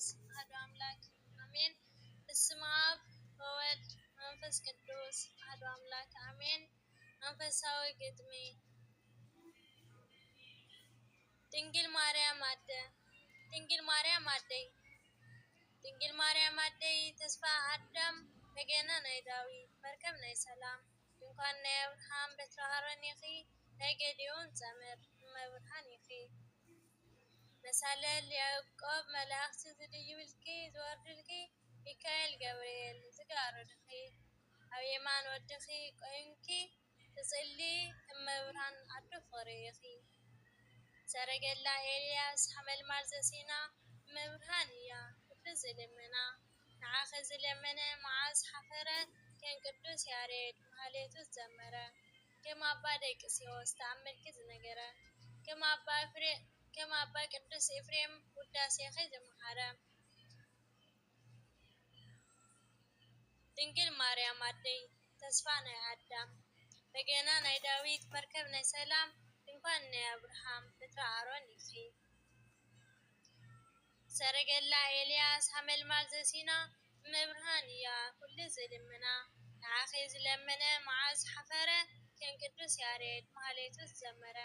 ቅዱስ አሐዱ አምላክ አሜን። በስመ አብ ወወልድ መንፈስ ቅዱስ አሐዱ አምላክ አሜን። መንፈሳዊ ግጥሜ ድንግል ማርያም አደ ድንግል ማርያም አደይ ድንግል ማርያም አደይ ተስፋ አዳም በገና ናይ ዳዊት መርከብ ናይ ሰላም ድንኳን ናይ አብርሃም በትረ ሃሮን ኢኺ ናይ ገዲዮን ጸምር እመብርሃን ኢኺ መሳለል ያዕቆብ መላእክቲ ዝድይብልኪ ዝወርድልኪ ሚካኤል ገብርኤል ዝጋርድኺ ኣብ የማን ወድኺ ቆይምኪ ትጽሊ እመብርሃን ኣዶ ፍቕሪ ኢኺ ሰረገላ ኤልያስ ሓመልማል ዘሲና እመብርሃን እያ ኩሉ ዝልምና ንዓኸ ዝለመነ መዓዝ ሓፈረ ከም ቅዱስ ያሬድ ማህሌቱ ዘመረ ከም ኣባ ደቂስዮስ ተኣምርኪ ዝነገረ ከም ኣባ ቅዱስ ኤፍሬም ውዳሴኺ ዘመሃረ ድንግል ማርያም ኣደይ ተስፋ ናይ ኣዳም በገና ናይ ዳዊት መርከብ ናይ ሰላም ድንኳን ናይ አብርሃም በትረ ሃሮን ኢኺ ሰረገላ ኤልያስ ሓመልማል ዘሲና እመብርሃን እያ ኩሉ ዝልምና ንዓኸ ዝለመነ መዓዝ ሓፈረ ከም ቅዱስ ያሬድ ማህሌቱ ዘመረ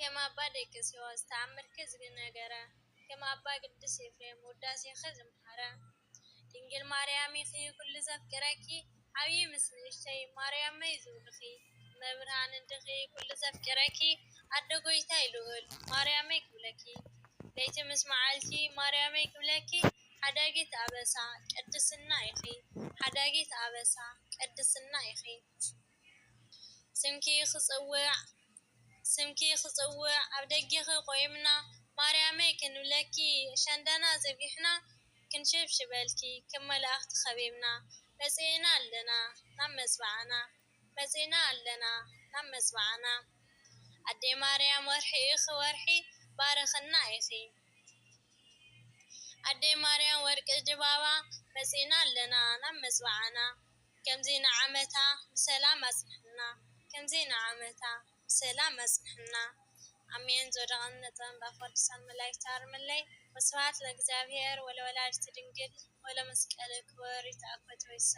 ከም ኣባ ደቂስዮስ ተኣምርኪ ዝነገረ ከም ኣባ ቅዱስ ኤፍሬም ውዳሴኺ ዘምሃረ ድንግል ማርያም ኢኺ ኩሉ ዘፍቅረኪ ዓብዪ ምስ ንእሽተይ ማርያመይ ዝብልኺ እመብርሃን እንድኺ ኩሉ ዘፍቅረኪ ኣደ ጎይታይ ልዑል ማርያመይ ክብለኪ ለይቲ ምስ መዓልቲ ማርያመይ ክብለኪ ሓዳጊት ኣበሳ ቅድስና ኢኺ ሓዳጊት ኣበሳ ቅድስና ኢኺ ስምኪ ክጽውዕ ኣብ ደጊኺ ቆይምና ማርያመይ ክንብለኪ ሸንዳና ዘቢሕና ክንሽብሽበልኪ ከም መላእኽቲ ኸቢብና መጺእና ኣለና ናብ መጽባዕና ኣዴ ማርያም ወርሒ ኢኺ ወርሒ ባረኽና ኢኺ ኣዴ ማርያም ወርቂ ድባባ መጺእና ኣለና ናብ መጽባዕና ከምዚ ንዓመታ ብሰላም ኣጽንሕና ከምዚ ንዓመታ ብሰላም ኣጽንሕና ኣሜን። ዘወደቐን በቅዱሳን መላእክት አርምለይ ወስብሐት ለእግዚአብሔር ወለወላዲቱ ድንግል ወለመስቀሉ ክቡር ይትአኮት ወይሰብ